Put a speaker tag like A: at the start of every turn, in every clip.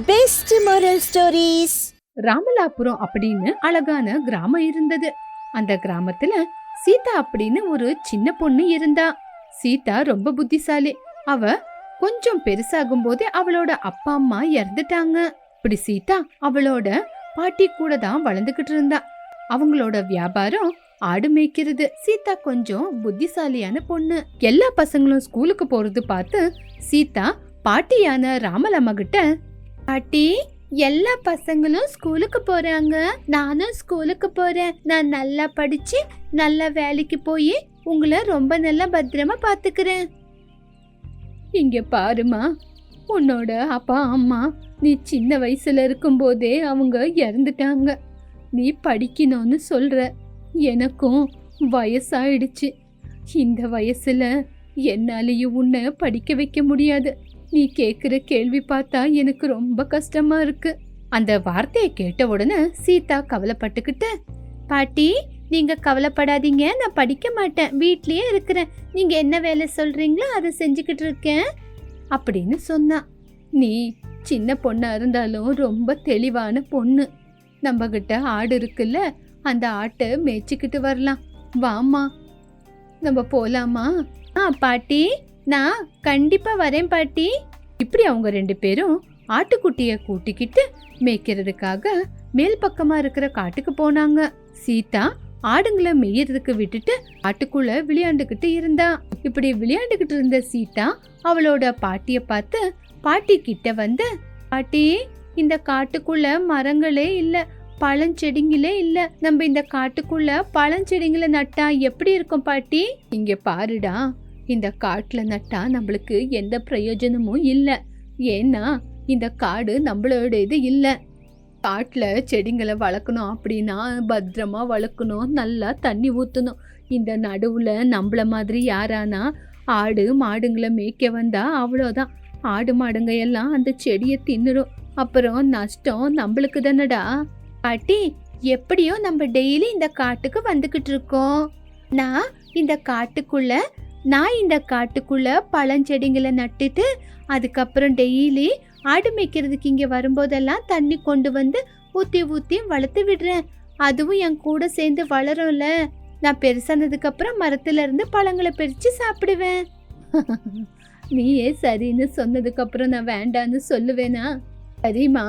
A: Best moral stories.
B: ராமலாபுரம் அப்படின்னு அழகான கிராமம் இருந்தது. அந்த கிராமத்துல சீதா அப்படின்னு ஒரு சின்ன பொண்ணு இருந்தா. சீதா ரொம்ப புத்திசாலி. அவ கொஞ்சம் பெருசாகும் போதே அவளோட அப்பா அம்மா இறந்துட்டாங்க. இப்படி சீதா அவளோட பாட்டி கூட தான் வளர்ந்துகிட்டு இருந்தா. அவங்களோட வியாபாரம் ஆடு மேய்க்கிறது. சீதா கொஞ்சம் புத்திசாலியான பொண்ணு. எல்லா பசங்களும் ஸ்கூலுக்கு போறது பார்த்து சீதா பாட்டியான ராமலம்மா கிட்ட, பாட்டி, எல்லா பசங்களும் ஸ்கூலுக்கு போறாங்க, நானும் ஸ்கூலுக்கு போறேன். நான் நல்லா படிச்சு நல்ல வேலைக்கு போய் உங்களை ரொம்ப நல்லா பத்திரமா பாத்துக்கிறேன். இங்க பாருமா, உன்னோட அப்பா அம்மா நீ சின்ன வயசுல இருக்கும் போதே அவங்க இறந்துட்டாங்க. நீ படிக்கணும்னு சொல்ற, எனக்கும் வயசாயிடுச்சு. இந்த வயசுல என்னாலேயும் உன்னை படிக்க வைக்க முடியாது. நீ கேக்குற கேள்வி பார்த்தா எனக்கு ரொம்ப கஷ்டமா இருக்கு. அந்த வார்த்தையை கேட்ட உடனே சீதா கவலைப்பட்டுக்கிட்டு, பாட்டி, நீங்க கவலைப்படாதீங்க, நான் படிக்க மாட்டேன், வீட்லயே இருக்கிறேன். நீங்க என்ன வேலை சொல்றீங்களோ அதை செஞ்சுக்கிட்டு இருக்கேன் அப்படின்னு சொன்னா. நீ சின்ன பொண்ணா இருந்தாலும் ரொம்ப தெளிவான பொண்ணு. நம்ம கிட்ட ஆடு இருக்குல்ல, அந்த ஆட்டை மேய்ச்சிக்கிட்டு வரலாம். வாமா, நம்ம போலாமா? பாட்டி, நான் கண்டிப்பா வரேன் பாட்டி. இப்படி அவங்க ரெண்டு பேரும் ஆட்டுக்குட்டிய கூட்டிக்கிட்டு மேய்க்கிறதுக்காக மேல் பக்கமா இருக்கிற காட்டுக்கு போனாங்க. சீதா ஆடுங்களை மேயறதுக்கு விட்டுட்டு ஆட்டுக்குள்ள விளையாண்டுகிட்டு இருந்தா. இப்படி விளையாண்டுகிட்டு இருந்த சீதா அவளோட பாட்டிய பார்த்து பாட்டி கிட்ட வந்து, பாட்டி, இந்த காட்டுக்குள்ள மரங்களே இல்ல, பழஞ்செடிங்களே இல்ல. நம்ம இந்த காட்டுக்குள்ள பழஞ்செடிங்களை நட்டா எப்படி இருக்கும் பாட்டி? இங்க பாருடா, இந்த காட்டுல நட்டா நம்மளுக்கு எந்த பிரயோஜனமும் இல்ல. ஏன்னா இந்த காடு நம்மளோட இது இல்ல. காட்டுல செடிங்களை வளர்க்கணும் அப்படின்னா பத்திரமா வளர்க்கணும், நல்லா தண்ணி ஊத்தணும். இந்த நடுவுல நம்மள மாதிரி யாரானா ஆடு மாடுங்களை மேய்க்க வந்தா அவ்வளோதான். ஆடு மாடுங்க எல்லாம் அந்த செடியை தின்னுடும். அப்புறம் நஷ்டம் நம்மளுக்கு தானடா. பாட்டி, எப்படியோ நம்ம டெய்லி இந்த காட்டுக்கு வந்துகிட்டு இருக்கோம். நான் இந்த காட்டுக்குள்ள பழஞ்செடிங்களை நட்டுட்டு அதுக்கப்புறம் டெய்லி ஆடு மேய்க்கிறதுக்கு இங்க வரும்போதெல்லாம் தண்ணி கொண்டு வந்து ஊத்தி ஊத்தி வளர்த்து விடுறேன். அதுவும் என் கூட சேர்ந்து வளரும்ல. நான் பெருசானதுக்கு அப்புறம் மரத்துல இருந்து பழங்களை பறிச்சு சாப்பிடுவேன். நீயே சரின்னு சொன்னதுக்கு அப்புறம் நான் வேண்டான்னு சொல்லுவேனா? சரிம்மா,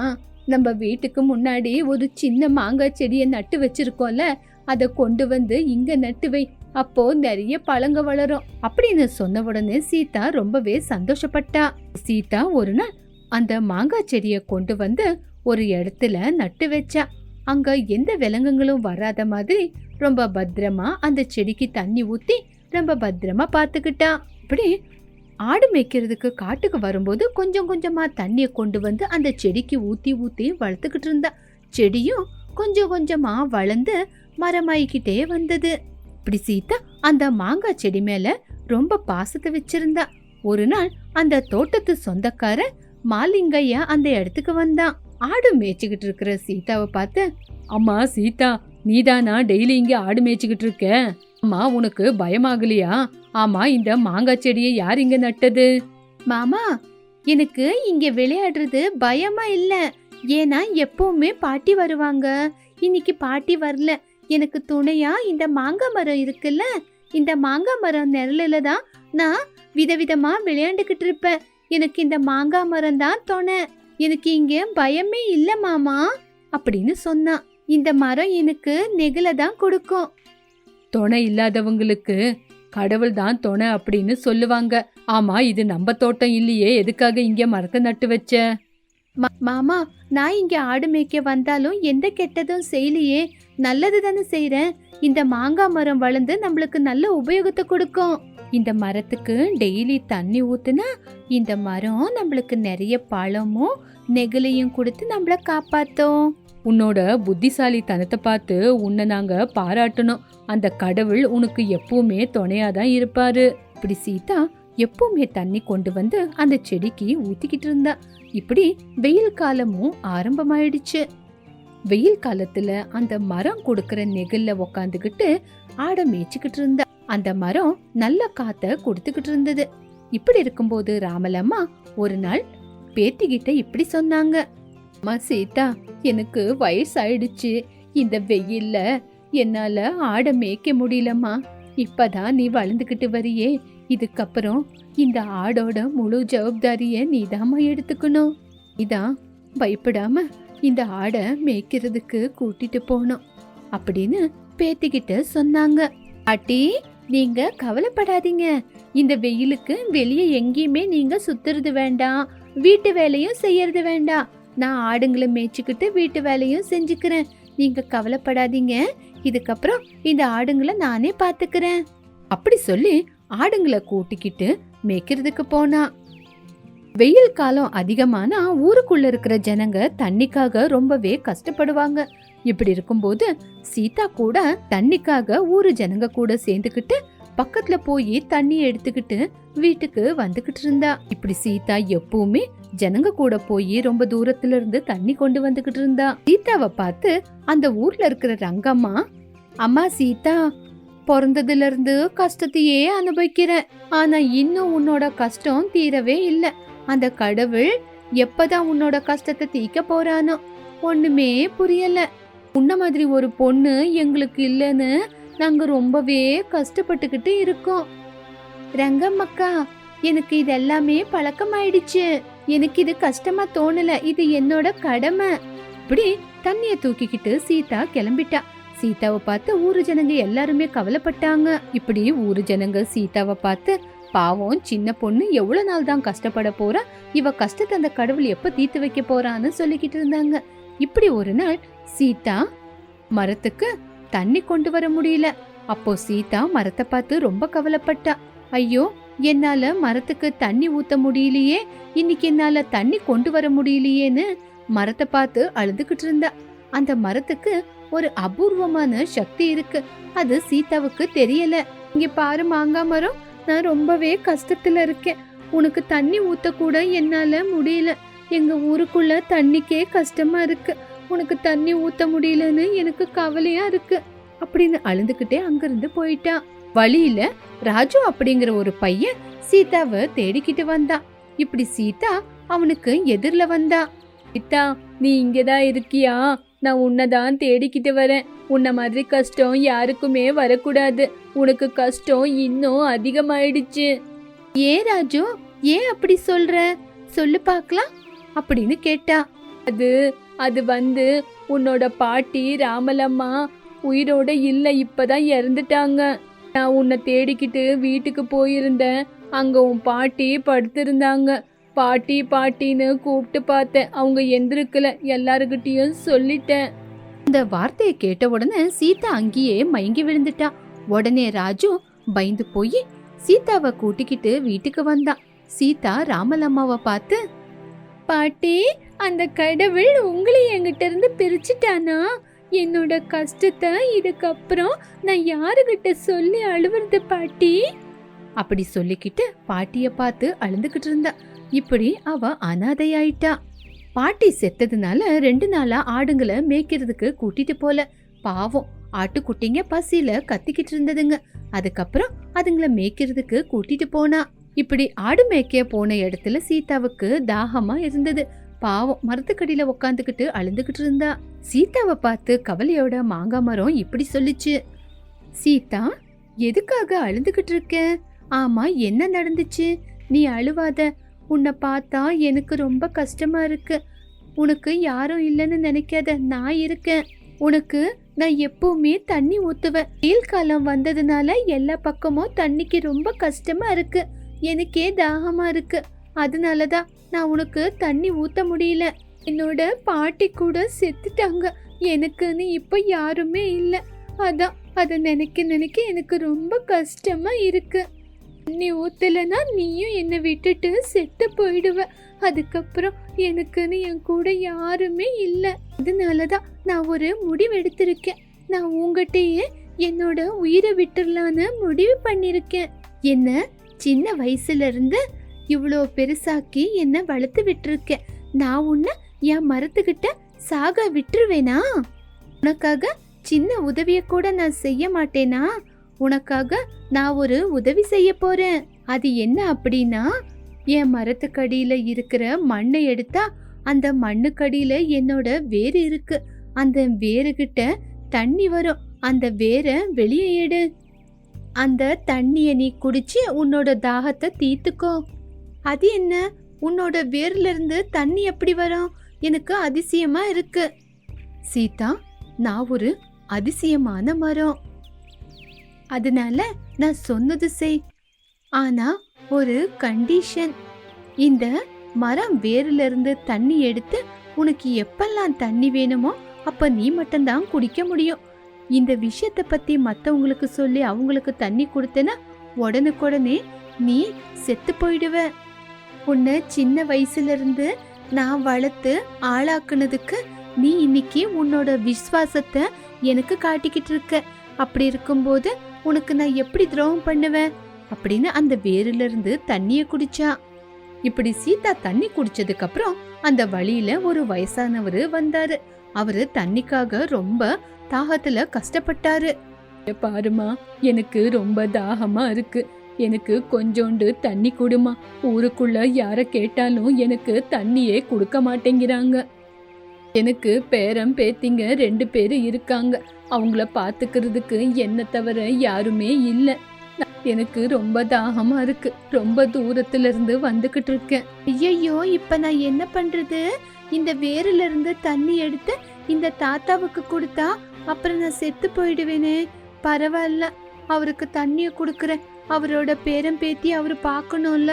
B: நம்ம வீட்டுக்கு முன்னாடி ஒரு சின்ன மாங்காய் செடியை நட்டு வச்சிருக்கோம்ல, அதை கொண்டு வந்து இங்க நட்டு வை, அப்போ நிறைய பழங்க வளரும் அப்படின்னு சொன்ன உடனே சீதா ரொம்பவே சந்தோஷப்பட்டா. சீதா ஒரு நாள் அந்த மாங்காய் செடியை கொண்டு வந்து ஒரு இடத்துல நட்டு வச்சா. அங்க எந்த விலங்குகளும் வராத மாதிரி ரொம்ப பத்திரமா அந்த செடிக்கு தண்ணி ஊத்தி ரொம்ப பத்திரமா பாத்துக்கிட்டா. அப்படி ஆடு மேய்க்கிறதுக்கு காட்டுக்கு வரும்போது கொஞ்சம் கொஞ்சமா தண்ணிய கொண்டு வந்து அந்த செடிக்கு ஊத்தி ஊத்தி வளர்த்துக்கிட்டு இருந்தா. செடியும் கொஞ்சம் கொஞ்சமா வளர்ந்து மரமாயிக்கிட்டே வந்தது. இப்படி சீதா அந்த மாங்காய் செடி மேல ரொம்ப பாசத்தை வச்சிருந்தா. ஒரு நாள் அந்த தோட்டத்து சொந்தக்கார மாலிங்கையா அந்த இடத்துக்கு வந்தான். ஆடு மேய்ச்சிக்கிட்டு இருக்கிற சீதாவை பார்த்து, அம்மா சீதா, நீதானா டெய்லி இங்க ஆடு மேய்ச்சிக்கிட்டு இருக்க? அம்மா, உனக்கு பயமாகலையா? ஆமா, இந்த மாங்காய் செடியை யார் இங்க நட்டது? மாமா, எனக்கு இங்க விளையாடுறது பயமா இல்ல. ஏன்னா எப்பவுமே பாட்டி வருவாங்க. இன்னைக்கு பாட்டி வரல. எனக்கு துணையா இந்த மாங்காய் மரம் இருக்குல்ல, இந்த மாங்காய் மரம் நிழல்ல தான் நான் விதவிதமா விளையாண்டுகிட்டு இருப்பேன். எனக்கு இந்த மாங்காய் மரம் தான் துணை. எனக்கு இங்க பயமே இல்ல மாமா அப்படின்னு சொன்னா. இந்த மரம் எனக்கு நெகிழ தான் கொடுக்கும். துணை இல்லாதவங்களுக்கு கடவுள் தான் துணை அப்படின்னு சொல்லுவாங்க. ஆமா, இது நம்ம தோட்டம் இல்லையே, எதுக்காக இங்க மரத்தை நட்டு வச்ச? மாமா, நான் இங்க ஆடு மேய்க்க வந்தாலும் எந்த கெட்டதும் செய்யலையே, நல்லது தானே செய்யறேன். இந்த மாங்காய் மரம் வளர்ந்து நம்மளுக்கு நல்ல உபயோகத்தை கொடுக்கும். இந்த மரத்துக்கு டெய்லி தண்ணி ஊத்துனா இந்த மரம் நம்மளுக்கு நிறைய பழமும் நெகிழையும் கொடுத்து நம்மள காப்பாத்தோம். உன்னோட புத்திசாலித்தனத்தை பார்த்து உன்னை நாங்க பாராட்டணும். அந்த கடவுள் உனக்கு எப்பவுமே துணையாதான் இருப்பாரு. இப்படி சீதா எப்பவுமே தண்ணி கொண்டு வந்து அந்த செடிக்கு ஊத்திக்கிட்டு இருந்தா. இப்படி வெயில் காலமும் ஆரம்பமாயிடுச்சு. வெயில் காலத்துல அந்த மரம் கொடுக்கற நெகிழ்ல உக்காந்துகிட்டு ஆட மேய்ச்சிக்கிட்டு இருந்தா. அந்த மரம் நல்ல காத்த கொடுத்துக்கிட்டு இருந்தது. இப்படி இருக்கும்போது ராமலம்மா ஒரு நாள் பேத்திகிட்ட இப்படி சொன்னாங்க. அம்மா சீதா, எனக்கு வயசாயிடுச்சு. இந்த வெயில்ல என்னால ஆட மேய்க்க முடியலம்மா. இப்பதான் நீ வளர்ந்துகிட்டு வரியே, இதுக்கப்புறம் இந்த ஆடோட முழு ஜவாப்தாரிய நீதாம்மா எடுத்துக்கணும். நீதான் பயப்படாம இந்த ஆட மேய்க்கிறதுக்கு கூட்டிட்டு போனோம் அப்படின்னு பேத்திக்கிட்ட சொன்னாங்க. பாட்டி, நீங்க கவலைப்படாதீங்க. இந்த வெயிலுக்கு வெளியே எங்கேயுமே நீங்க சுத்துறது வேண்டாம், வீட்டு வேலையும் செய்யறது வேண்டாம். நான் ஆடுங்களை மேய்ச்சிக்கிட்டு வீட்டு வேலையும் செஞ்சுக்கிறேன். நீங்க கவலைப்படாதீங்க. இதுக்கப்புறம் இந்த ஆடுங்களை நானே பாத்துக்கிறேன் அப்படி சொல்லி ஆடுங்களை கூட்டிக்கிட்டு மேய்க்கிறதுக்கு போனா. வெயில் காலம் அதிகமானா ஊருக்குள்ள இருக்கிற ஜனங்க தண்ணிக்காக ரொம்பவே கஷ்டப்படுவாங்க. இப்படி இருக்கும்போது சீதா கூட தண்ணிக்காக ஊரு ஜனங்க கூட சேர்ந்துக்கிட்டு பக்கத்துல போய் தண்ணி எடுத்துக்கிட்டு வீட்டுக்கு வந்துகிட்டு இருந்தா. இப்படி சீதா எப்பவுமே ஜனங்க கூட போய் ரொம்ப தூரத்துல இருந்து தண்ணி கொண்டு வந்துகிட்டு இருந்தா. சீதாவை பார்த்து அந்த ஊர்ல இருக்கிற ரங்கம்மா, அம்மா சீதா, பிறந்ததுல இருந்து கஷ்டத்தையே அனுபவிக்கிறேன். ஆனா இன்னும் உன்னோட கஷ்டம் தீரவே இல்லை. அந்த கடவுள் எப்பதான் உன்னோட கஷ்டத்தை தீக்க போறானோ ஒண்ணுமே புரியல. உன்ன மாதிரி ஒரு பொண்ணு எங்களுக்கு இல்லைன்னு நாங்க ரொம்பவே கஷ்டப்பட்டுக்கிட்டு இருக்கோம். ரங்கம்மக்கா, எனக்கு இது எல்லாமே பழக்கமாயிடுச்சு. எனக்கு இது கஷ்டமா தோணல. இது என்னோட கடமை. இப்படி தண்ணிய தூக்கிக்கிட்டு சீதா கிளம்பிட்டா. சீதாவை பார்த்து ஊரு ஜனங்க எல்லாருமே கவலைப்பட்டாங்க. இப்படி ஊரு ஜனங்க சீதாவை பார்த்து, பாவம் சின்ன பொண்ணு எவ்வளவு நாள் தான் கஷ்டப்பட போறா, இவ கஷ்டத்தை அந்த கடவுள் எப்ப தீர்த்து வைக்க போறான்னு சொல்லிக்கிட்டு இருந்தாங்க. இப்படி ஒரு நாள் சீதா மரத்துக்கு தண்ணி கொண்டு வர முடியல. அப்போ சீதா மரத்தை பார்த்து ரொம்ப கவலைப்பட்டா. ஐயோ, என்னால மரத்துக்கு தண்ணி ஊத்த முடியலையே, இன்னைக்கு என்னால தண்ணி கொண்டு வர முடியலையேன்னு மரத்தை பார்த்து அழுதுகிட்டு இருந்தா. அந்த மரத்துக்கு ஒரு அபூர்வமான சக்தி இருக்கு. அது சீதாவுக்கு தெரியல. இங்க பாரு மாங்காய் மரம், நான் ரொம்பவே கஷ்டத்துல இருக்கேன். உனக்கு தண்ணி ஊத்த கூட என்னால முடியல. எங்க ஊருக்குள்ள தண்ணிக்கே கஷ்டமா இருக்கு. உனக்கு தண்ணி ஊத்த முடியலன்னு எனக்கு கவலையா இருக்கு அப்படின்னு அழுதுகிட்டே அங்கிருந்து போயிட்டா. வழியில ராஜு அப்படிங்கிற ஒரு பையன் சீதாவை தேடிக்கிட்டு வந்தான். இப்படி சீதா அவனுக்கு எதிரில வந்தா. சீதா, நீ இங்கதான் இருக்கியா? நான் உன்னதான் தேடிக்கிட்டு வரேன். உன்ன மாதிரி கஷ்டம் யாருக்குமே வரக்கூடாது. உனக்கு கஷ்டம் இன்னும் அதிகமாயிடுச்சு. ஏன் ராஜு, ஏன் அப்படி சொல்ற? சொல்லு பார்க்கலாம் அப்படின்னு கேட்டா. அது வந்து உன்னோட பாட்டி ராமலம்மா உயிரோட இல்ல, இப்பதான் இறந்துட்டாங்க. நான் உன்னை தேடிக்கிட்டு வீட்டுக்கு போயிருந்தேன். அங்க உன் பாட்டி படுத்திருந்தாங்க. பாட்டி பாட்டின்னு கூப்பிட்டு பார்த்தேன், அவங்க எந்திருக்கல. எல்லாருக்கிட்டையும் சொல்லிட்டேன். இந்த வார்த்தையை கேட்ட உடனே சீதா அங்கேயே மயங்கி விழுந்துட்டா. உடனே ராஜு பயந்து போய் சீதாவை கூட்டிக்கிட்டு வீட்டுக்கு வந்தான். சீதா ராமலம்மாவை பார்த்து, பாட்டி, அந்த கடவுள் உங்களை என்கிட்ட இருந்து பிரிச்சுட்டானா? என்னோட கஷ்டத்தை இதுக்கப்புறம் நான் யாருகிட்ட சொல்லி அழுவுறது பாட்டி அப்படி சொல்லிக்கிட்டு பாட்டிய பார்த்து அழுந்துகிட்டு இருந்தா. இப்படி அவ அனாதையாயிட்டா. பாட்டி செத்ததுனால 2 நாளா ஆடுங்களை மேய்க்கிறதுக்கு கூட்டிட்டு போல. பாவம், ஆட்டுக்குட்டிங்க பசியில கத்திக்கிட்டு இருந்ததுங்க. அதுக்கப்புறம் அதுங்களை மேய்க்கிறதுக்கு கூட்டிட்டு போனா. இப்படி ஆடு மேய்க்க போன இடத்துல சீதாவுக்கு தாகமா இருந்தது. பாவம், மரத்துக்கடியில உக்காந்துக்கிட்டு அழுந்துகிட்டு இருந்தா. சீதாவை பார்த்து கவலையோட மாங்காய் மரம் இப்படி சொல்லிச்சு. சீதா, எதுக்காக அழுந்துகிட்டு இருக்க? ஆமா, என்ன நடந்துச்சு? நீ அழுவாத. உன்னை பார்த்தா எனக்கு ரொம்ப கஷ்டமா இருக்கு. உனக்கு யாரும் இல்லைன்னு நினைக்காத, நான் இருக்கேன். உனக்கு நான் எப்பவுமே தண்ணி ஊத்துவேன். வெயில் காலம் வந்ததுனால எல்லா பக்கமும் தண்ணிக்கு ரொம்ப கஷ்டமா இருக்கு. எனக்கே தாகமா இருக்கு. அதனாலதான் நான் உனக்கு தண்ணி ஊத்த முடியல. என்னோட பாட்டி கூட செத்துட்டாங்க. எனக்குன்னு இப்ப யாருமே இல்லை. அதான் அதை நினைக்க எனக்கு ரொம்ப கஷ்டமா இருக்கு. தண்ணி ஊத்தலைன்னா நீயும் என்னை விட்டுட்டு செத்து போயிடுவ. அதுக்கப்புறம் எனக்குன்னு என் கூட யாருமே இல்லை. அதனாலதான் நான் ஒரு முடிவு எடுத்திருக்கேன். நான் உங்ககிட்டயே என்னோட உயிரை விட்டுறலான்னு முடிவு பண்ணிருக்கேன். என்ன சின்ன வயசுல இருந்து இவ்வளோ பெருசாக்கி என்ன வளர்த்து விட்டுருக்கேன். நான் உன்னை என் மரத்துக்கிட்ட சாக விட்டுருவேனா? உனக்காக சின்ன உதவிய கூட நான் செய்ய மாட்டேனா? உனக்காக நான் ஒரு உதவி செய்ய போறேன். அது என்ன அப்படின்னா, என் மரத்துக்கடியில இருக்கிற மண்ணை எடுத்தா அந்த மண்ணுக்கடியில என்னோட வேர் இருக்கு. அந்த வேருகிட்ட தண்ணி வரும். அந்த வேரை வெளியே எடு. அந்த தண்ணிய நீ குடிச்சு உன்னோட தாகத்தை தீர்த்துக்கோ. அது என்ன, உன்னோட வேர்ல இருந்து தண்ணி எப்படி வரும்? எனக்கு அதிசயமா இருக்கு. சீதா, நான் ஒரு அதிசயமான மரம். அதனால நான் சொன்னது செய். ஆனா ஒரு கண்டிஷன். இந்த மரம் வேர்ல இருந்து தண்ணி எடுத்து உனக்கு எப்பெல்லாம் தண்ணி வேணுமோ அப்ப நீ மட்டும்தான் குடிக்க முடியும். இந்த விஷயத்த பத்தி மத்தவங்களுக்கு சொல்லி அவங்களுக்கு தண்ணி கொடுத்தேன்னா உடனுக்குடனே நீ செத்து போயிடுவ. உன்னை சின்ன வயசுல இருந்து நான் வளர்த்து ஆளாக்குனதுக்கு நீ இன்னைக்கு உன்னோட விசுவாசத்தை எனக்கு காட்டிக்கிட்டு இருக்க. அப்படி இருக்கும்போது உனக்கு நான் எப்படி துரோகம் பண்ணுவேன் அப்படின்னு அந்த வேர்ல இருந்து தண்ணிய குடிச்சா. இப்படி சீதா தண்ணி குடிச்சதுக்கு அப்புறம் அந்த வழியில ஒரு வயசானவரு வந்தாரு. அவரு தண்ணிக்காக ரொம்ப தாகத்துல கஷ்டப்பட்டாரு. பாருமா, எனக்கு ரொம்ப தாகமா இருக்கு, எனக்கு கொஞ்சோண்டு தண்ணி குடுமா. ஊருக்குள்ள யார கேட்டாலும் எனக்கு தண்ணியே கொடுக்க மாட்டேங்கிறாங்க. எனக்கு பேரம் பேத்திங்க 2 பேரு இருக்காங்க. அவங்கள பாத்துக்கிறதுக்கு என்ன தவிர யாருமே இல்ல. எனக்கு ரொம்ப தாகமா இருக்கு. ரொம்ப தூரத்துல இருந்து வந்துகிட்டு இருக்கேன். ஐயோ, இப்ப நான் என்ன பண்றது? இந்த வேர்ல இருந்து தண்ணி எடுத்து இந்த தாத்தாவுக்கு கொடுத்தா அப்புறம் நான் செத்து போயிடுவேனே. பரவாயில்ல, அவருக்கு தண்ணிய குடுக்கறேன். அவரோட பேரம் பேத்தி அவரு பாக்கணும்ல.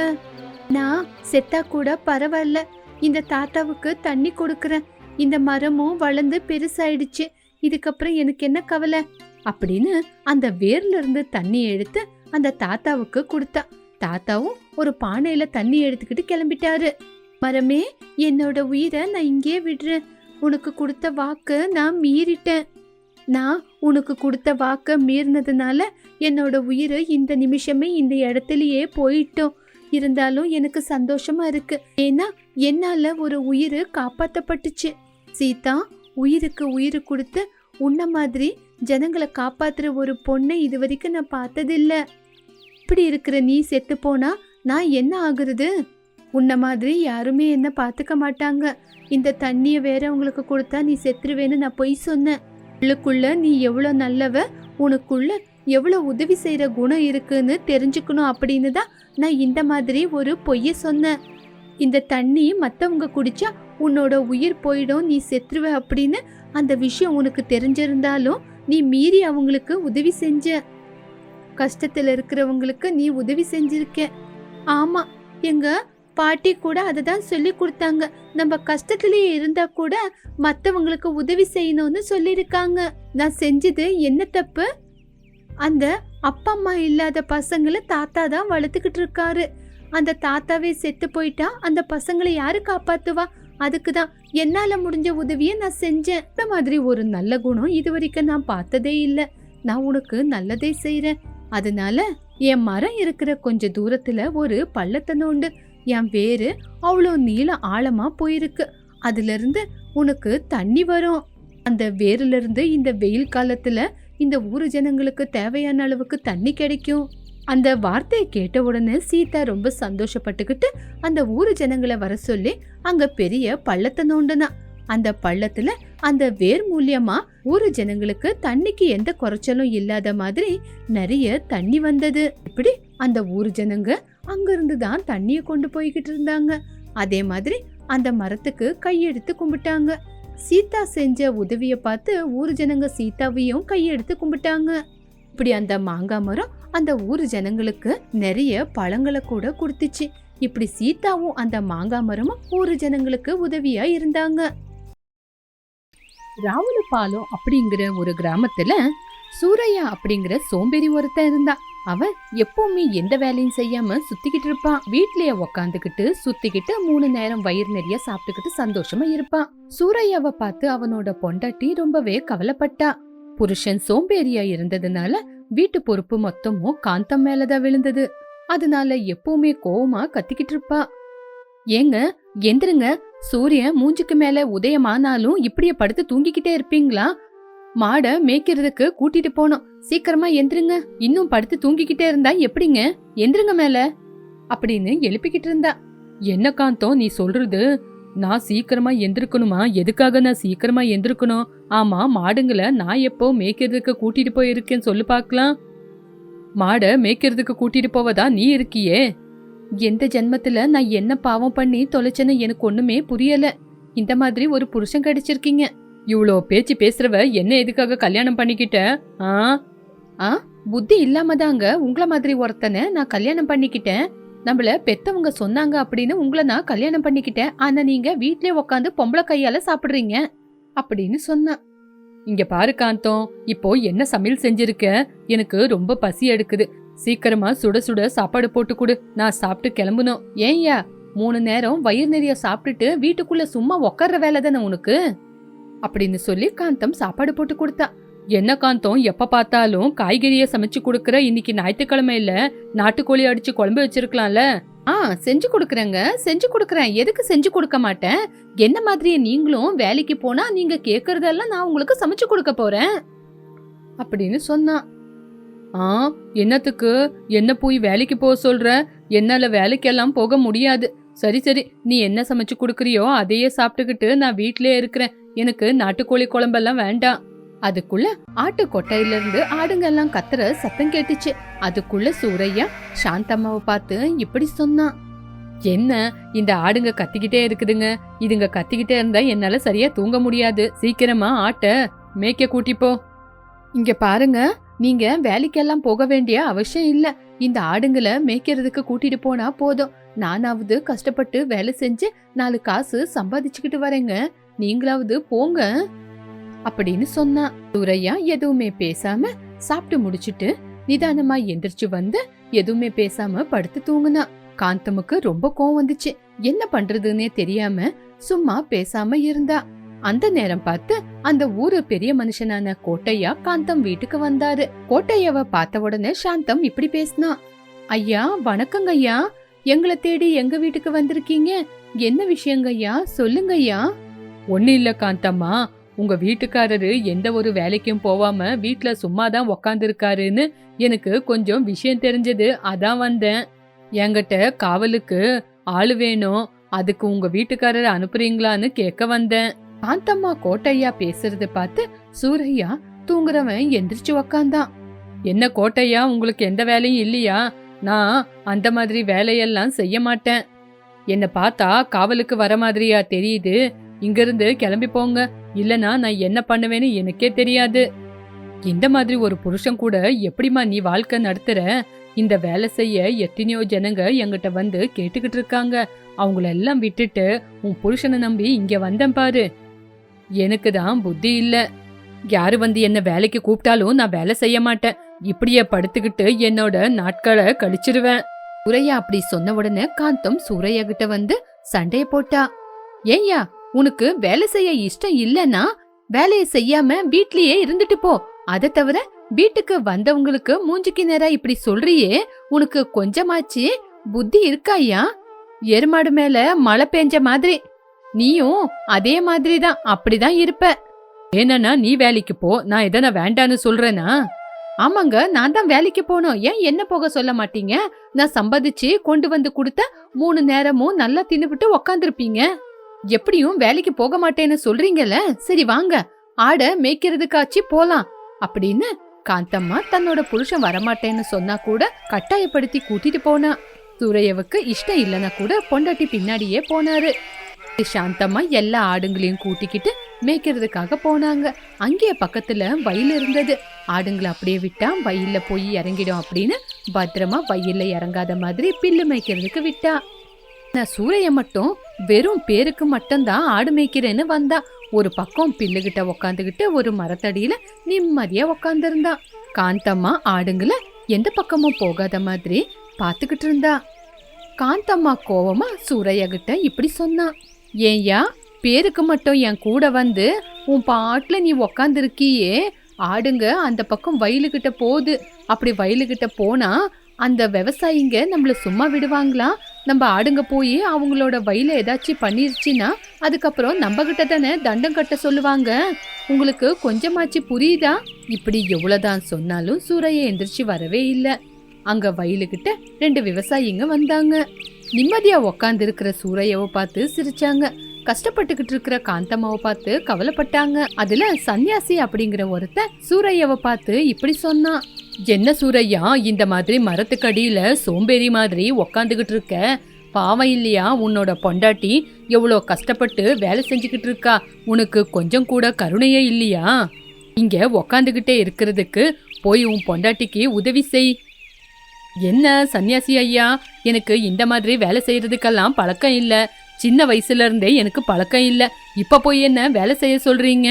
B: நான் செத்தா கூட பரவாயில்ல, இந்த தாத்தாவுக்கு தண்ணி கொடுக்கறேன். இந்த மரமும் வளர்ந்து பெருசாயிடுச்சு. இதுக்கப்புறம் எனக்கு என்ன கவலை அப்படின்னு அந்த வேர்ல இருந்து தண்ணி எடுத்து அந்த தாத்தாவுக்கு கொடுத்தா. தாத்தாவும் ஒரு பானையில தண்ணி எடுத்துக்கிட்டு கிளம்பிட்டாரு. மரமே, என்னோட உயிரை நான் இங்கே விடுறேன். உனக்கு கொடுத்த வாக்கு நான் மீறிட்டேன். நான் உனக்கு கொடுத்த வாக்க மீறினதுனால என்னோட உயிர் இந்த நிமிஷமே இந்த இடத்துலயே போயிட்டோம். இருந்தாலும் எனக்கு சந்தோஷமா இருக்கு. ஏன்னா என்னால ஒரு உயிர் காப்பாத்தப்பட்டுச்சு. சீதா, உயிருக்கு உயிர் கொடுத்து உன்ன மாதிரி ஜனங்களை காப்பாத்துற ஒரு பொண்ணை இது வரைக்கும் நான் பார்த்ததில்ல. இப்படி இருக்கிற நீ செத்து போனா நான் என்ன ஆகுறது? உன்ன மாதிரி யாருமே என்ன பாத்துக்க மாட்டாங்க. இந்த தண்ணிய வேற உங்களுக்கு கொடுத்தா நீ செத்துருவேன்னு நான் பொய் சொன்னேன். உள்ளுக்குள்ள நீ எவ்வளவு நல்லவ, உனக்குள்ள எவ்வளவு உதவி செய்யற குணம் இருக்குன்னு தெரிஞ்சுக்கணும் அப்படின்னு தான் நான் இந்த மாதிரி ஒரு பொய்ய சொன்னேன். இந்த தண்ணி மத்தவங்க குடிச்சா உன்னோட உயிர் போயிடும், நீ செத்துருவ அப்படின்னு அந்த விஷயம் உனக்கு தெரிஞ்சிருந்தாலும் நீ மீறி அவங்களுக்கு உதவி செஞ்ச. கஷ்டத்துல இருக்கிறவங்களுக்கு நீ உதவி செஞ்சிருக்க. ஆமா, எங்க பாட்டி கூட அதை தான் சொல்லி கொடுத்தாங்க. நம்ம கஷ்டத்திலேயே இருந்தா கூட மத்தவங்களுக்கு உதவி செய்யணும்னு சொல்லியிருக்காங்க. நான் செஞ்சது என்ன தப்பு? அந்த அப்பா அம்மா இல்லாத பசங்களை தாத்தா தான் வளர்த்துக்கிட்டு இருக்காரு. அந்த தாத்தாவே செத்து போயிட்டா அந்த பசங்களை யாரு காப்பாத்துவா? அதுக்குதான் என்னால முடிஞ்ச உதவியை நான் செஞ்சேன். இந்த மாதிரி ஒரு நல்ல குணம் இது வரைக்கும் நான் பார்த்ததே இல்லை. நான் உனக்கு நல்லதே செய்யறேன். அதனால என் மரம் இருக்கிற கொஞ்ச தூரத்துல ஒரு பள்ளத்தை நோண்டு. என் வேரு அவ்வளோ நீள ஆழமா போயிருக்கு. அதுல இருந்து உனக்கு தண்ணி வரும். அந்த வேர்ல இருந்து இந்த வெயில் காலத்துல இந்த ஊரு ஜனங்களுக்கு தேவையான அளவுக்கு தண்ணி கிடைக்கும். அந்த வார்த்தையை கேட்ட உடனே சீதா ரொம்ப சந்தோஷப்பட்டுக்கிட்டு அந்த ஊரு ஜனங்களை வர சொல்லி அங்க பெரிய பள்ளத்தை நோண்டுனா. அந்த பள்ளத்துல அந்த வேர் மூலியமா ஊரு ஜனங்களுக்கு தண்ணிக்கு எந்த குறைச்சலும் இல்லாத மாதிரி நிறைய தண்ணி வந்தது. இப்படி அந்த ஊரு ஜனங்க அங்கிருந்து தான் தண்ணிய கொண்டு போய்கிட்டு இருந்தாங்க. அதே மாதிரி அந்த மரத்துக்கு கையெடுத்து கும்பிட்டாங்க. சீதா செஞ்ச உதவிய பார்த்து ஊரு ஜனங்க சீதாவையும் கையெடுத்து கும்பிட்டாங்க. இப்படி அந்த மாங்காய் மரம் அந்த ஊரு ஜனங்களுக்கு நிறைய பழங்களை கூட கொடுத்துச்சு. இப்படி சீதாவும் அந்த மாங்காய் மரமும் ஊரு ஜனங்களுக்கு உதவியா இருந்தாங்க. ராவுலபாலம் அப்படிங்கிற ஒரு கிராமத்துல சூரையா அப்படிங்கிற சோம்பேறி ஒருத்தன் இருந்தா. அவன் எப்பவுமே எந்த வேலையும் செய்யாம சுத்திக்கிட்டு இருப்பான். வீட்லயே உக்காந்துக்கிட்டு சுத்திக்கிட்டு 3 நேரம் வயிறு நிறைய சாப்பிட்டுக்கிட்டு சந்தோஷமா இருப்பான். சூரையாவை பார்த்து அவனோட பொண்டாட்டி ரொம்பவே கவலைப்பட்டா. புருஷன் சோம்பேறியா இருந்ததுனால வீட்டு பொறுப்பு மொத்தமும் காந்தம் மேலதான் விழுந்தது. அதனால எப்பவுமே கோவமா கத்திக்கிட்டு இருப்பா. ஏங்க எந்திருங்க, சூரியன் மூஞ்சுக்கு மேல உதயமானாலும் இப்படியே படுத்து தூங்கிக்கிட்டே இருப்பீங்களா? மாட மேய்க்கிறதுக்கு கூட்டிட்டு போனோம், சீக்கிரமா எந்திருங்க. இன்னும் படுத்து தூங்கிக்கிட்டே இருந்தா எப்படிங்க? எந்திருங்க மேல
C: அப்படின்னு எழுப்பிக்கிட்டு இருந்தா. என்ன காந்தம் நீ சொல்றது? நான் சீக்கிரமா எந்திருக்கணுமா? எதுக்காக நான் சீக்கிரமா எந்திருக்கணும்? ஆமா, மாடுங்களை நான் எப்போ மேய்க்கிறதுக்கு கூட்டிட்டு போயிருக்கேன்னு சொல்லு பாக்கலாம். மாடை மேய்க்கிறதுக்கு கூட்டிட்டு போவதா நீ இருக்கியே? எந்த ஜென்மத்துல நான் என்ன பாவம் பண்ணி தொலைச்சேன்னு எனக்கு ஒண்ணுமே புரியல. இந்த மாதிரி ஒரு புருஷன் கிடைச்சிருக்கீங்க. இவ்வளோ பேச்சு பேசுறவ என்ன எதுக்காக கல்யாணம் பண்ணிக்கிட்ட? புத்தி இல்லாம தாங்க உங்கள மாதிரி ஒருத்தனை நான் கல்யாணம் பண்ணிக்கிட்டேன். நம்மள பெத்தவங்க சொன்னாங்க அப்படின்னு உங்களை நான் கல்யாணம் பண்ணிக்கிட்டேன். ஆனா நீங்க வீட்லயே உக்காந்து பொம்பளை கையால சாப்பிடுறீங்க அப்படின்னு சொன்னா. இங்க பாரு காந்தம், இப்போ என்ன சமையல் செஞ்சிருக்க? எனக்கு ரொம்ப பசி எடுக்குது. சீக்கிரமா சுட சுட சாப்பாடு போட்டு கொடு, நான் சாப்பிட்டு கிளம்பணும். ஏன்யா 3 நேரம் வயிறு நிறைய சாப்பிட்டுட்டு வீட்டுக்குள்ள சும்மா உக்கார வேலை தானே உனக்கு அப்படின்னு சொல்லி காந்தம் சாப்பாடு போட்டு கொடுத்தா. என்ன காந்தம், எப்ப பார்த்தாலும் காய்கறிய சமைச்சு கொடுக்கற, இன்னைக்கு ஞாயிற்றுக்கிழமை இல்ல, நாட்டுக்கோழி அடிச்சு குழம்பு வச்சிருக்கலாம்ல. செஞ்சு கொடுக்கறேங்க, செஞ்சு கொடுக்கறேன். எதுக்கு செஞ்சு கொடுக்க மாட்டேன்? என்ன மாதிரி நீங்களும் வேலைக்கு போனா நீங்க கேக்குறதெல்லாம் நான் உங்களுக்கு சமைச்சு கொடுக்க போறேன் அப்படின்னு சொன்னா. என்னத்துக்கு? என்ன போய் வேலைக்கு போக சொல்ற? என்னால வேலைக்கெல்லாம் போக முடியாது. சரி சரி, நீ என்ன சமைச்சு கொடுக்கறியோ அதையே சாப்பிட்டுக்கிட்டு நான் வீட்லயே இருக்கிறேன். எனக்கு நாட்டுக்கோழி குழம்பெல்லாம் வேண்டாம். அதுக்குள்ள ஆட்டு கொட்டையில இருந்து ஆடுங்க எல்லாம் கத்துற சத்தம் கேட்டுச்சு. அதுக்குள்ள சூரையா சாந்தம்மாவை பார்த்து இப்படி சொன்னான். என்ன இந்த ஆடுங்க கத்திக்கிட்டே இருக்குதுங்க? இதுங்க கத்திக்கிட்டே இருந்தா என்னால சரியா தூங்க முடியாது. சீக்கிரமா ஆட்டை மேய்க்க கூட்டிப்போ. இங்க பாருங்க, நீங்க வேலைக்கெல்லாம் போக வேண்டிய அவசியம் இல்ல. இந்த ஆடுங்களை மேய்க்கிறதுக்கு கூட்டிட்டு போனா போதும். நானாவது கஷ்டப்பட்டு வேலை செஞ்சு 4 காசு சம்பாதிச்சுக்கிட்டு வரேங்க. நீங்களாவது போங்க அப்படின்னு சொன்னா. சூரையா எதுவுமே பேசாம சாப்பிட்டு முடிச்சிட்டு நிதானமா எந்திரிச்சு வந்து எதுவுமே பேசாம படுத்து தூங்குனா. காந்தமுக்கு ரொம்ப கோவம் வந்துச்சு. என்ன பண்றதுன்னே தெரியாம சும்மா பேசாம இருந்தா. அந்த நேரம் பார்த்து அந்த ஊரு பெரிய மனுஷனான கோட்டையா காந்தம் வீட்டுக்கு வந்தாரு. கோட்டையாவ பார்த்த உடனே சாந்தம் இப்படி பேசினா. ஐயா வணக்கங்க ஐயா, எங்களை தேடி எங்க வீட்டுக்கு வந்திருக்கீங்க? என்ன விஷயங்க ஐயா, சொல்லுங்க ஐயா. ஒண்ணு இல்ல காந்தம்மா, உங்க வீட்டுக்காரரு எந்த ஒரு வேலைக்கும் போவாம வீட்ல சும்மாதான் உக்காந்து இருக்காருன்னு எனக்கு கொஞ்சம் விஷயம் தெரிஞ்சது, அதான் வந்தேன். என்கிட்ட காவலுக்கு ஆளு வேணும், அதுக்கு உங்க வீட்டுக்காரரை அனுப்புறீங்களான்னு கேட்க வந்தேன். காந்தம்மா கோட்டையா பேசுறத பார்த்து சூரையா தூங்குறவன் எந்திரிச்சு உக்காந்தான். என்ன கோட்டையா, உங்களுக்கு எந்த வேலையும் இல்லையா? நான் அந்த மாதிரி வேலையெல்லாம் செய்ய மாட்டேன். என்ன பார்த்தா காவலுக்கு வர மாதிரியா தெரியுது? இங்கிருந்து கிளம்பி போங்க, இல்லனா நான் என்ன பண்ணுவேன்னு எனக்கே தெரியாது. இந்த மாதிரி ஒரு புருஷன் கூட எப்படிமா நீ வாழ்க்கை நடத்துற? இந்த வேலை செய்ய எத்தனையோ ஜனங்க என்கிட்ட வந்து கேட்டுக்கிட்டு இருக்காங்க. அவங்களெல்லாம் விட்டுட்டு உன் புருஷனை நம்பி இங்க வந்தேன் பாரு. எனக்கு தான் புத்தி இல்ல. யாரு வந்து என்ன வேலைக்கு கூப்பிட்டாலும் நான் வேலை செய்ய மாட்டேன். இப்படியே படுத்துக்கிட்டு என்னோட நாட்களை கழிச்சிருவேன். சூரையா அப்படி சொன்ன உடனே காந்தம் சூரையா கிட்ட வந்து சண்டைய போட்டா. ஏய்யா, உனக்கு வேலை செய்ய இஷ்டம் இல்லன்னா வேலையை செய்யாம வீட்லயே இருந்துட்டு போ. அதை தவிர வீட்டுக்கு வந்தவங்களுக்கு மூஞ்சிக்கு நேரா இப்படி சொல்றியே, உனக்கு கொஞ்சமாச்சு புத்தி இருக்காயா? எருமாடு மேல மழை பெஞ்ச மாதிரி நீயும் அதே மாதிரி தான், அப்படிதான் இருப்ப. ஏன்னா நீ வேலைக்கு போ, நான் எதனா வேண்டான்னு சொல்றேனா? ஆமாங்க, நான் தான் வேலைக்கு போனோம். ஏன் என்ன போக சொல்ல மாட்டீங்க? நான் சம்பாதிச்சு கொண்டு வந்து கொடுத்த 3 நேரமும் நல்லா தின்னுபிட்டு உக்காந்துருப்பீங்க. எப்படியும் வேலைக்கு போக மாட்டேன்னு சொல்றீங்கல்ல, சரி வாங்க ஆட மேய்க்கிறதுக்காச்சு போலாம் அப்படின்னு காந்தம்மா தன்னோட புருஷன் வரமாட்டேன்னு சொன்னா கூட கட்டாயப்படுத்தி கூட்டிட்டு போனா. சூரையவுக்கு இஷ்டம் இல்லைன்னா கூட பொண்டாட்டி பின்னாடியே போனாரு. சாந்தம்மா எல்லா ஆடுங்களையும் கூட்டிக்கிட்டு மேய்க்கிறதுக்காக போனாங்க. அங்கேயே பக்கத்துல வயல் இருந்தது. ஆடுங்களை அப்படியே விட்டா வயல்ல போய் இறங்கிடும் அப்படின்னு பத்திரமா வயல்ல இறங்காத மாதிரி பில்லு மேய்க்கிறதுக்கு விட்டா. நான் சூரைய மட்டும் வெறும் பேருக்கு மட்டும்தான் ஆடு மேய்க்கிறேன்னு வந்தா. ஒரு பக்கம் பில்லுகிட்ட உக்காந்துகிட்டு ஒரு மரத்தடியில நிம்மதியா உக்காந்துருந்தா. காந்தம்மா ஆடுங்களை எந்த பக்கமும் போகாத மாதிரி பாத்துக்கிட்டு இருந்தா. காந்தம்மா கோவமா சூரையா கிட்ட இப்படி சொன்னா. ஏன்யா, பேருக்கு மட்டும் என் கூட வந்து உன் பாட்டுல நீ உக்காந்துருக்கியே, ஆடுங்க அந்த பக்கம் வயலுகிட்ட போகுது. அப்படி வயலுகிட்ட போனா அந்த விவசாயிங்க நம்மள சும்மா விடுவாங்களா? நம்ம ஆடுங்க போய் அவங்களோட வயல ஏதாச்சும் பண்ணிருச்சுன்னா அதுக்கப்புறம் நம்ம கிட்ட தானே தண்டம் கட்ட சொல்லுவாங்க. உங்களுக்கு கொஞ்சமாச்சு புரியுதா? இப்படி எவ்வளவுதான் சொன்னாலும் சூரைய எந்திரிச்சு வரவே இல்லை. அங்க வயலுக்கிட்ட 2 விவசாயிங்க வந்தாங்க. நிம்மதியா உக்காந்து இருக்கிற சூரையாவை பார்த்து சிரிச்சாங்க. கஷ்டப்பட்டுக்கிட்டு இருக்கிற காந்தம்மாவை பார்த்து கவலைப்பட்டாங்க. அதுல சன்னியாசி அப்படிங்கிற ஒருத்தன் சூரையாவை பார்த்து இப்படி சொன்னான். என்ன சூரையா, இந்த மாதிரி மரத்துக்கடியில சோம்பேறி மாதிரி உக்காந்துகிட்டு இருக்க? பாவம் இல்லையா? உன்னோட பொண்டாட்டி எவ்வளோ கஷ்டப்பட்டு வேலை செஞ்சுக்கிட்டு இருக்கா. உனக்கு கொஞ்சம் கூட கருணையே இல்லையா? இங்க உக்காந்துகிட்டே இருக்கிறதுக்கு போய் உன் பொண்டாட்டிக்கு உதவி செய். என்ன சன்னியாசி ஐயா, எனக்கு இந்த மாதிரி வேலை செய்யறதுக்கெல்லாம் பழக்கம் இல்ல. சின்ன வயசுல இருந்தே எனக்கு பழக்கம் இல்ல. இப்ப போய் என்ன வேலை செய்ய சொல்றீங்க?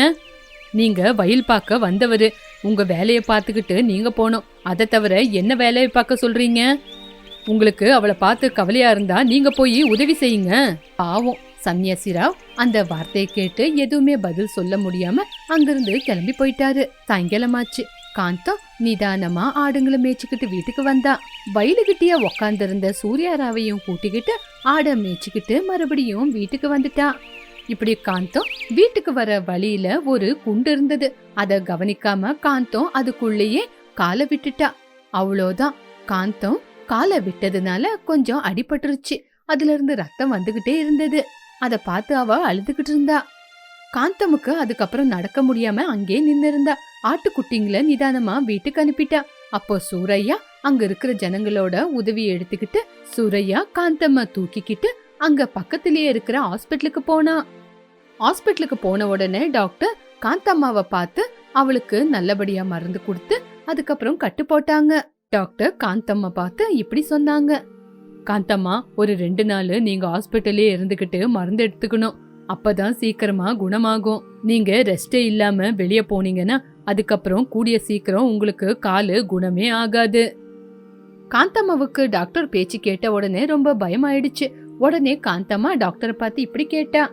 C: நீங்க வயல் பார்க்க வந்தவரு, உங்க வேலையை பார்த்துக்கிட்டு நீங்க போனோம். அதை தவிர என்ன வேலையை பார்க்க சொல்றீங்க? உங்களுக்கு அவளை பார்த்து கவலையா இருந்தா நீங்க போய் உதவி செய்யுங்க. பாவம் சன்னியாசிராவ் அந்த வார்த்தையை கேட்டு எதுவுமே பதில் சொல்ல முடியாம அங்கிருந்து கிளம்பி போயிட்டாரு. சாயங்காலமாச்சு. காந்தம் நிதானமா ஆடுங்களை மேய்ச்சிக்கிட்டு வீட்டுக்கு வந்தா. வயலுகிட்டியா உக்காந்துருந்த சூர்யாராவையும் கூட்டிக்கிட்டு ஆடை மேய்ச்சிக்கிட்டு மறுபடியும் வீட்டுக்கு வந்துட்டா. இப்படி காந்தம் வீட்டுக்கு வர வழியில ஒரு குண்டு இருந்தது. அத கவனிக்காம காந்தம் அதுக்குள்ளேயே காலை விட்டுட்டா. அவ்வளோதான். காந்தம் காலை விட்டதுனால கொஞ்சம் அடிபட்டுருச்சு. அதுல இருந்து ரத்தம் வந்துகிட்டே இருந்தது. அத பார்த்து அவ அழுதுகிட்டு இருந்தா. காந்தமுக்கு அதுக்கப்புறம் நடக்க முடியாம அங்கே நின்னு இருந்தா. ஆட்டுக்குட்டிங்களை நிதானமா வீட்டுக்கு அனுப்பிட்டா. அப்போ சூரையா அங்க இருக்கிற ஜனங்களோட உதவியை எடுத்துக்கிட்டு சூரையா காந்தம்மா தூக்கிக்கிட்டு அங்க பக்கத்திலேயே இருக்கிற ஹாஸ்பிட்டலுக்கு போனா. ஹாஸ்பிட்டலுக்கு போன உடனே டாக்டர் காந்தம்மாவை பார்த்து அவளுக்கு நல்லபடியா மருந்து கொடுத்து அதுக்கப்புறம் கட்டு போட்டாங்க. டாக்டர் காந்தம்மா பார்த்து இப்படி சொன்னாங்க. காந்தம்மா, ஒரு 2 நாள் நீங்க ஹாஸ்பிட்டலே இருந்துகிட்டு மருந்து எடுத்துக்கணும். அப்பதான் சீக்கிரமா குணமாகும். நீங்க ரெஸ்டே இல்லாம வெளியே போனீங்கன்னா அதுக்கப்புறம் கூடிய சீக்கிரம் உங்களுக்கு காலு குணமே ஆகாது. காந்தம்மாவுக்கு டாக்டர் பேச்சு கேட்ட உடனே ரொம்ப பயமாயிடுச்சு. உடனே காந்தம்மா டாக்டரை பார்த்து இப்படி கேட்டா.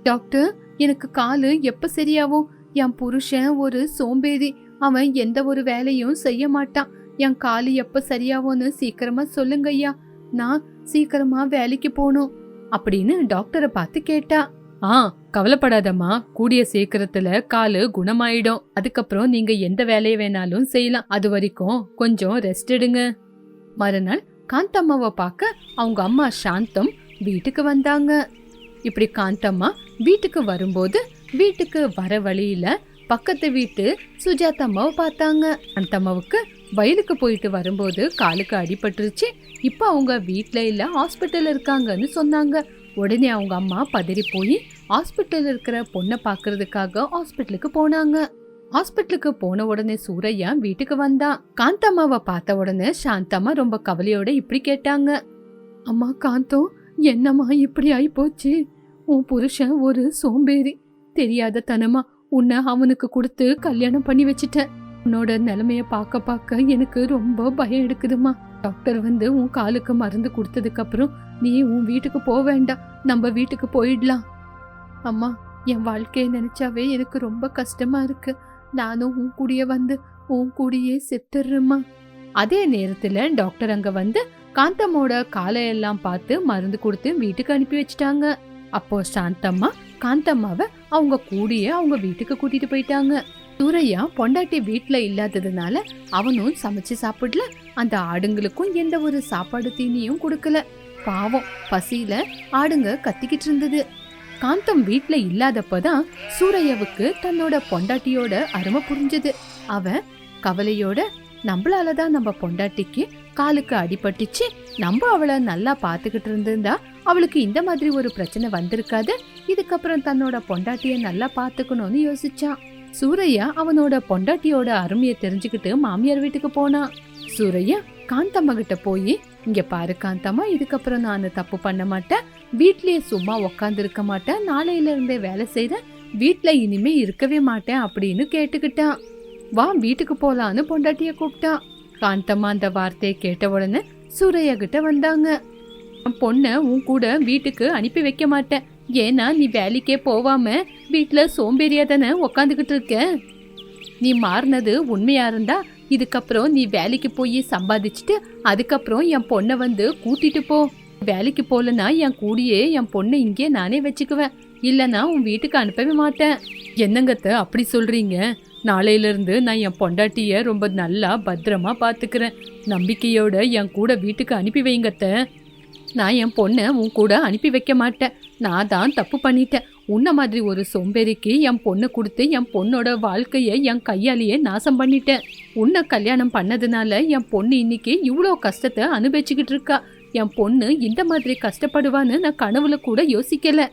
C: டாக்டர், எனக்கு காலு எப்ப சரியாகும்? என் புருஷன் ஒரு சோம்பேறி. அவன் எந்த ஒரு வேலையும் செய்ய மாட்டான். என் காலு எப்ப சரியாகும்னு சீக்கிரமா சொல்லுங்க ஐயா. நான் சீக்கிரமா வேலைக்கு போகணும் அப்படின்னு டாக்டரை பார்த்து கேட்டா. கவலைப்படாதம்மா, கூடிய சீக்கிரத்துல காலு குணமாயிடும். அதுக்கப்புறம் நீங்க எந்த வேலையை வேணாலும் செய்யலாம். அது வரைக்கும் கொஞ்சம் ரெஸ்ட் எடுங்க. மறுநாள் காந்தம்மாவை பார்க்க அவங்க அம்மா சாந்தம் வீட்டுக்கு வந்தாங்க. இப்படி காந்தம்மா வீட்டுக்கு வரும்போது வீட்டுக்கு வர வழியில பக்கத்து வீட்டு சுஜாதம்மாவை பார்த்தாங்க. காந்தம்மாவுக்கு வயலுக்கு போயிட்டு வரும்போது காலுக்கு அடிபட்டுருச்சு. இப்ப அவங்க வீட்ல இல்ல, ஹாஸ்பிட்டல் இருக்காங்கன்னு சொன்னாங்க. உடனே அவங்க அம்மா பதறி போய் ஹாஸ்பிட்டல் இருக்கிற பொண்ணை பாக்குறதுக்காக ஹாஸ்பிட்டலுக்கு போனாங்க. ஹாஸ்பிட்டலுக்கு போன உடனே சூரையா வீட்டுக்கு வந்தான். காந்தம்மாவை பார்த்த உடனே சாந்தம்மா ரொம்ப கவலையோட இப்படி கேட்டாங்க. அம்மா காந்தம், என்னம்மா இப்படி ஆயி போச்சு? உன் புருஷன் ஒரு சோம்பேறி. தெரியாத தனமா உன்னை அவனுக்கு கொடுத்து கல்யாணம் பண்ணி வச்சிட்டேன். உன்னோட நிலைமைய பார்க்க எனக்கு ரொம்ப பயம் எடுக்குதுமா. டாக்டர் வந்து உன் காலுக்கு மருந்து கொடுத்ததுக்கு அப்புறம் நீ உன் வீட்டுக்கு போக வேண்டாம், நம்ம வீட்டுக்கு போயிடலாம். அம்மா, என் வாழ்க்கையை நினைச்சாவே எனக்கு ரொம்ப கஷ்டமா இருக்கு. நானும் உன் கூடயே வந்து உன் கூடயே செத்துடுறேம்மா. அதே நேரத்துல டாக்டர் அங்க வந்து காந்தம்மோட காலையெல்லாம் பார்த்து மருந்து கொடுத்து வீட்டுக்கு அனுப்பி வச்சிட்டாங்க. அப்போ சாந்தம்மா காந்தம்மாவை அவங்க கூடியே அவங்க வீட்டுக்கு கூட்டிட்டு போயிட்டாங்க. சூரையா பொண்டாட்டி வீட்டுல இல்லாததுனால அவனும் சமைச்சு சாப்பிடல. அந்த ஆடுங்களுக்கும் எந்த ஒரு சாப்பாடு தீனியும் கொடுக்கல. பாவம், பசியில ஆடுங்க கத்திக்கிட்டு இருந்தது. காந்தம் வீட்டுல இல்லாதப்பதான் சூரையாவுக்கு தன்னோட பொண்டாட்டியோட அருமை புரிஞ்சது. அவன் கவலையோட, நம்மளாலதான் நம்ம பொண்டாட்டிக்கு காலுக்கு அடிபட்டுச்சு, நம்ம அவளை நல்லா பாத்துக்கிட்டு இருந்திருந்தா அவளுக்கு இந்த மாதிரி ஒரு பிரச்சனை வந்திருக்காது. இதுக்கப்புறம் தன்னோட பொண்டாட்டிய நல்லா பாத்துக்கணும்னு யோசிச்சான். சூரையா அவனோட பொண்டாட்டியோட அருமையை தெரிஞ்சுக்கிட்டு மாமியார் வீட்டுக்கு போனான். சூரையா காந்தம்மா கிட்ட போய், இங்க பாரு காந்தம்மா, இதுக்கப்புறம் நான் தப்பு பண்ண மாட்டேன். வீட்லயே சும்மா உக்காந்து இருக்க மாட்டேன். நாளையில இருந்தே வேலை செய்யறேன். வீட்டுல இனிமே இருக்கவே மாட்டேன் அப்படின்னு கேட்டுக்கிட்டான். வா வீட்டுக்கு போலான்னு பொண்டாட்டிய கூப்பிட்டான். காந்தம்மா அந்த வார்த்தையை கேட்ட உடனே சூரையா கிட்ட வந்தாங்க. பொண்ண உன் கூட வீட்டுக்கு அனுப்பி வைக்க மாட்டேன். ஏன்னா நீ வேலைக்கே போவாம வீட்டுல சோம்பேறியா தானே உக்காந்துக்கிட்டு இருக்க. நீ மாறினது உண்மையா இருந்தா இதுக்கப்புறம் நீ வேலைக்கு போய் சம்பாதிச்சுட்டு அதுக்கப்புறம் என் பொண்ணை வந்து கூட்டிட்டு போ. வேலைக்கு போலனா என் கூடியே என் பொண்ணை இங்கே நானே வச்சுக்குவேன். இல்லைன்னா உன் வீட்டுக்கு அனுப்பவே மாட்டேன். என்னங்கத்த அப்படி சொல்றீங்க? நாளையில இருந்து நான் என் பொண்டாட்டிய ரொம்ப நல்லா பத்திரமா பாத்துக்கிறேன். நம்பிக்கையோட என் கூட வீட்டுக்கு அனுப்பி வைங்கத்த. நான் என் பொண்ணை உன் கூட அனுப்பி வைக்க மாட்டேன். நான் தான் தப்பு பண்ணிட்டேன். உன்ன மாதிரி ஒரு சோம்பேறிக்கு என் பொண்ணை கொடுத்து என் பொண்ணோட வாழ்க்கையை என் கையாலேயே நாசம் பண்ணிட்டேன். உன்னை கல்யாணம் பண்ணதுனால என் பொண்ணு இன்னைக்கு இவ்வளோ கஷ்டத்தை அனுபவிச்சுக்கிட்டு இருக்கா. என் பொண்ணு இந்த மாதிரி கஷ்டப்படுவான்னு நான் கனவுல கூட யோசிக்கல.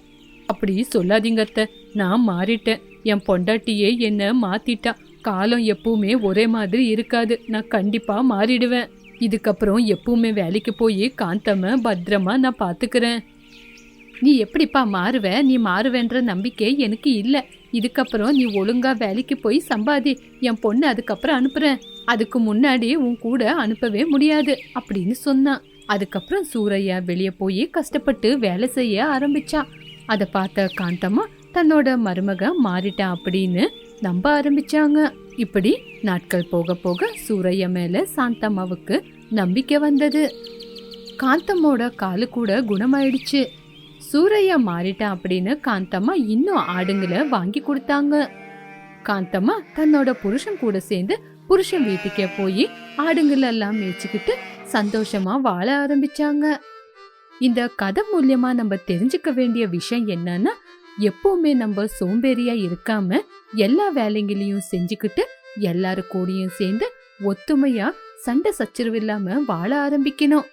C: அப்படி சொல்லாதீங்க அத்தை. நான் மாறிட்டேன். என் பொண்டாட்டியே என்ன மாத்திட்டா. காலம் எப்பவுமே ஒரே மாதிரி இருக்காது. நான் கண்டிப்பா மாறிடுவேன். இதுக்கப்புறம் எப்பவுமே வேலைக்கு போய் காந்தம பத்திரமா நான் பாத்துக்கிறேன். நீ எப்படிப்பா மாறுவ? நீ மாறுவேன்ற நம்பிக்கை எனக்கு இல்லை. இதுக்கப்புறம் நீ ஒழுங்கா வேலைக்கு போய் சம்பாதி. என் பொண்ணு அதுக்கப்புறம் அனுப்புறேன். அதுக்கு முன்னாடி உன் கூட அனுப்பவே முடியாது அப்படின்னு சொன்னான். அதுக்கப்புறம் சூரையா வெளியே போய் கஷ்டப்பட்டு வேலை செய்ய ஆரம்பிச்சான். அதை பார்த்த காந்தம்மா தன்னோட மருமக மாறிட்டான் அப்படின்னு நம்ப ஆரம்பிச்சாங்க. இப்படி நாட்கள் போக போக சூரையா மேல சாந்தம்மாவுக்கு நம்பிக்கை வந்தது. காந்தம்மோட காலு கூட குணமாயிடுச்சு. சூரையா மாறிட்டான் அப்படின்னு காந்தம்மா இன்னும் ஆடுங்களை வாங்கி கொடுத்தாங்க. காந்தம்மா தன்னோட புருஷன் கூட சேர்ந்து புருஷன் வீட்டுக்கே போய் ஆடுங்களெல்லாம் மேய்ச்சிக்கிட்டு சந்தோஷமா வாழ ஆரம்பிச்சாங்க. இந்த கதை மூலியமா நம்ம தெரிஞ்சுக்க வேண்டிய விஷயம் என்னன்னா, எப்பவுமே நம்ம சோம்பேறியா இருக்காம எல்லா வேலைங்களையும் செஞ்சுக்கிட்டு எல்லாரு கூடயும் சேர்ந்து ஒத்துமையா சண்டை சச்சரவு இல்லாம வாழ ஆரம்பிக்கணும்.